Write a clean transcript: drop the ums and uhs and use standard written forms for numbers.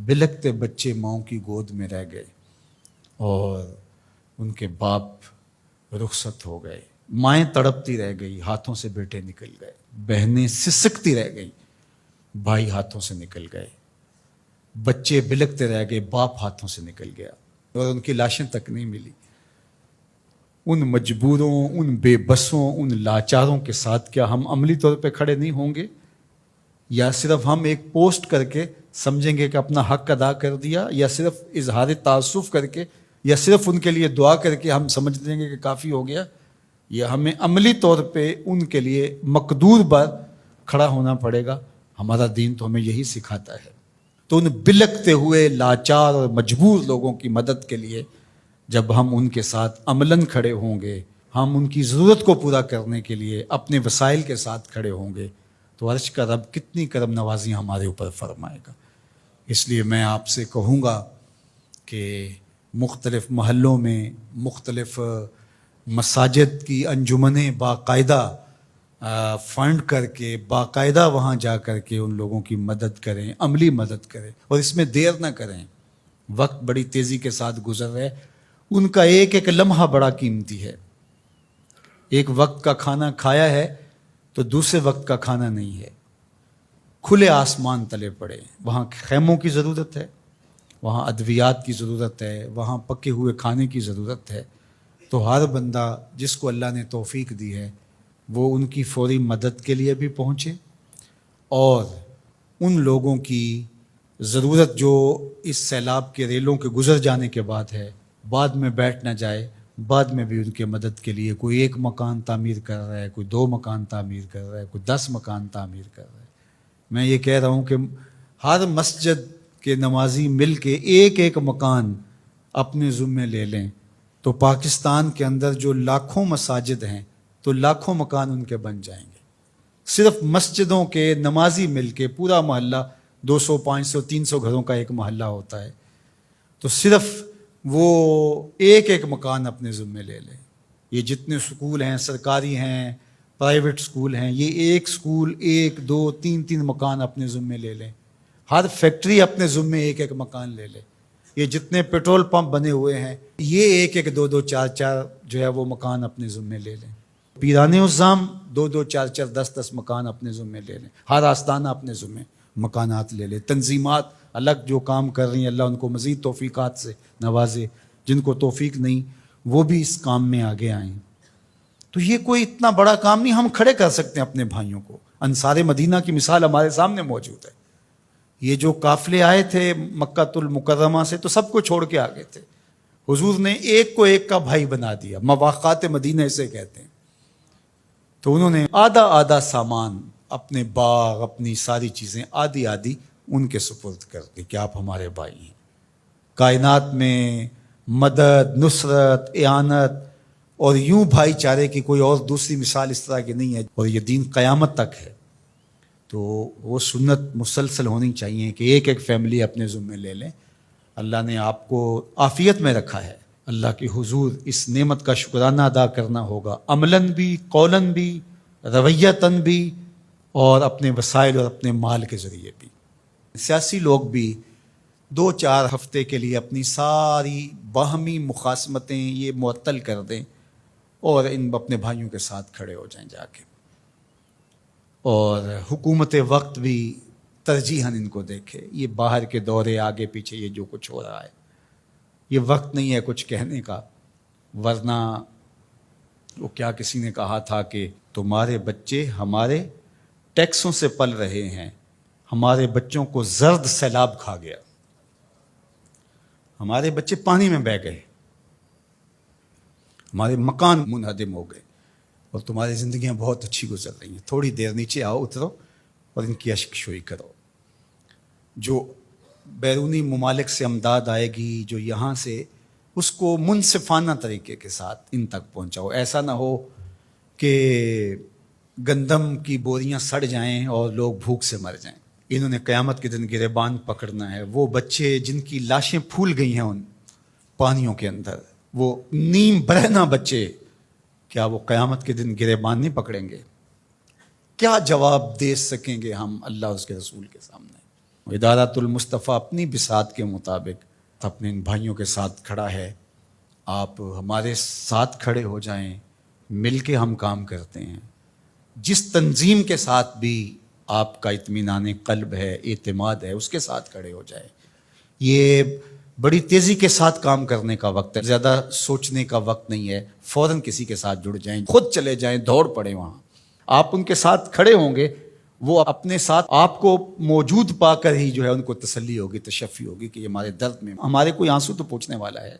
بلکتے بچے ماؤں کی گود میں رہ گئے اور ان کے باپ رخصت ہو گئے، مائیں تڑپتی رہ گئی، ہاتھوں سے بیٹے نکل گئے، بہنیں سسکتی رہ گئیں، بھائی ہاتھوں سے نکل گئے، بچے بلکتے رہ گئے، باپ ہاتھوں سے نکل گیا اور ان کی لاشیں تک نہیں ملی۔ ان مجبوروں، ان بے بسوں، ان لاچاروں کے ساتھ کیا ہم عملی طور پہ کھڑے نہیں ہوں گے؟ یا صرف ہم ایک پوسٹ کر کے سمجھیں گے کہ اپنا حق ادا کر دیا، یا صرف اظہار تعصف کر کے، یا صرف ان کے لیے دعا کر کے ہم سمجھ لیں گے کہ کافی ہو گیا؟ یا ہمیں عملی طور پہ ان کے لیے مقدور بر کھڑا ہونا پڑے گا؟ ہمارا دین تو ہمیں یہی سکھاتا ہے۔ تو ان بلکتے ہوئے لاچار اور مجبور لوگوں کی مدد کے لیے جب ہم ان کے ساتھ عملاً کھڑے ہوں گے، ہم ان کی ضرورت کو پورا کرنے کے لیے اپنے وسائل کے ساتھ کھڑے ہوں گے، تو عرش کا رب کتنی کرم نوازی ہمارے اوپر فرمائے گا۔ اس لیے میں آپ سے کہوں گا کہ مختلف محلوں میں مختلف مساجد کی انجمنیں باقاعدہ فنڈ کر کے، باقاعدہ وہاں جا کر کے ان لوگوں کی مدد کریں، عملی مدد کریں، اور اس میں دیر نہ کریں۔ وقت بڑی تیزی کے ساتھ گزر رہا ہے، ان کا ایک ایک لمحہ بڑا قیمتی ہے۔ ایک وقت کا کھانا کھایا ہے تو دوسرے وقت کا کھانا نہیں ہے۔ کھلے آسمان تلے پڑے، وہاں خیموں کی ضرورت ہے، وہاں ادویات کی ضرورت ہے، وہاں پکے ہوئے کھانے کی ضرورت ہے۔ تو ہر بندہ جس کو اللہ نے توفیق دی ہے وہ ان کی فوری مدد کے لیے بھی پہنچے، اور ان لوگوں کی ضرورت جو اس سیلاب کے ریلوں کے گزر جانے کے بعد ہے، بعد میں بیٹھ نہ جائے، بعد میں بھی ان کے مدد کے لیے کوئی 1 مکان تعمیر کر رہا ہے، کوئی 2 مکان تعمیر کر رہا ہے، کوئی 10 مکان تعمیر کر رہا ہے۔ میں یہ کہہ رہا ہوں کہ ہر مسجد کے نمازی مل کے ایک ایک مکان اپنے ذمے لے لیں تو پاکستان کے اندر جو لاکھوں مساجد ہیں تو لاکھوں مکان ان کے بن جائیں گے۔ صرف مسجدوں کے نمازی مل کے، پورا محلہ 200 500 300 گھروں کا ایک محلہ ہوتا ہے، تو صرف وہ ایک ایک مکان اپنے ذمے لے لیں۔ یہ جتنے سکول ہیں، سرکاری ہیں، پرائیویٹ سکول ہیں، یہ ایک سکول 1 2 3 3 مکان اپنے ذمے لے لیں۔ ہر فیکٹری اپنے ذمے ایک ایک مکان لے لے۔ یہ جتنے پیٹرول پمپ بنے ہوئے ہیں، یہ 1 1 2 2 4 4 جو ہے وہ مکان اپنے ذمے لے لیں۔ پیران الزام 2 2 4 4 10 10 مکان اپنے ذمے لے لیں۔ ہر آستانہ اپنے ذمے مکانات لے لیں۔ تنظیمات الگ جو کام کر رہی ہیں، اللہ ان کو مزید توفیقات سے نوازے، جن کو توفیق نہیں وہ بھی اس کام میں آگے آئیں۔ تو یہ کوئی اتنا بڑا کام نہیں، ہم کھڑے کر سکتے ہیں اپنے بھائیوں کو۔ انصار مدینہ کی مثال ہمارے سامنے موجود ہے۔ یہ جو قافلے آئے تھے مکہ المکرمہ سے تو سب کو چھوڑ کے آگے تھے، حضور نے ایک کو ایک کا بھائی بنا دیا، مواقات مدینہ اسے کہتے ہیں۔ تو انہوں نے آدھا آدھا سامان، اپنے باغ، اپنی ساری چیزیں آدھی آدھی ان کے سپرد کر دی کہ آپ ہمارے بھائی ہیں۔ کائنات میں مدد، نصرت، اعانت اور یوں بھائی چارے کی کوئی اور دوسری مثال اس طرح کی نہیں ہے، اور یہ دین قیامت تک ہے۔ تو وہ سنت مسلسل ہونی چاہیے کہ ایک ایک فیملی اپنے ذمے لے لیں۔ اللہ نے آپ کو عافیت میں رکھا ہے، اللہ کے حضور اس نعمت کا شکرانہ ادا کرنا ہوگا، عملاً بھی، قولاً بھی، رویتاً بھی، اور اپنے وسائل اور اپنے مال کے ذریعے بھی۔ سیاسی لوگ بھی 2-4 ہفتے کے لیے اپنی ساری باہمی مخاصمتیں یہ معطل کر دیں اور ان اپنے بھائیوں کے ساتھ کھڑے ہو جائیں جا کے، اور حکومت وقت بھی ترجیحاً ان کو دیکھے۔ یہ باہر کے دورے، آگے پیچھے یہ جو کچھ ہو رہا ہے، یہ وقت نہیں ہے کچھ کہنے کا، ورنہ وہ کیا کسی نے کہا تھا کہ تمہارے بچے ہمارے ٹیکسوں سے پل رہے ہیں، ہمارے بچوں کو زرد سیلاب کھا گیا، ہمارے بچے پانی میں بہہ گئے، ہمارے مکان منہدم ہو گئے، اور تمہاری زندگیاں بہت اچھی گزر رہی ہیں، تھوڑی دیر نیچے آؤ، اترو اور ان کی اشک شوئی کرو۔ جو بیرونی ممالک سے امداد آئے گی، جو یہاں سے، اس کو منصفانہ طریقے کے ساتھ ان تک پہنچاؤ۔ ایسا نہ ہو کہ گندم کی بوریاں سڑ جائیں اور لوگ بھوک سے مر جائیں۔ انہوں نے قیامت کے دن گریبان پکڑنا ہے۔ وہ بچے جن کی لاشیں پھول گئی ہیں ان پانیوں کے اندر، وہ نیم برہنہ بچے، کیا وہ قیامت کے دن گریبان نہیں پکڑیں گے؟ کیا جواب دے سکیں گے ہم اللہ اس کے رسول کے سامنے؟ ادارۃ المصطفیٰ اپنی بساط کے مطابق اپنے ان بھائیوں کے ساتھ کھڑا ہے. آپ ہمارے ساتھ کھڑے ہو جائیں، مل کے ہم کام کرتے ہیں. جس تنظیم کے ساتھ بھی آپ کا اطمینان قلب ہے، اعتماد ہے، اس کے ساتھ کھڑے ہو جائیں. یہ بڑی تیزی کے ساتھ کام کرنے کا وقت ہے، زیادہ سوچنے کا وقت نہیں ہے. فوراً کسی کے ساتھ جڑ جائیں، خود چلے جائیں، دوڑ پڑیں وہاں. آپ ان کے ساتھ کھڑے ہوں گے، وہ اپنے ساتھ آپ کو موجود پا کر ہی جو ہے ان کو تسلی ہوگی، تشفی ہوگی کہ یہ ہمارے درد میں ہمارے کوئی آنسو تو پوچھنے والا ہے.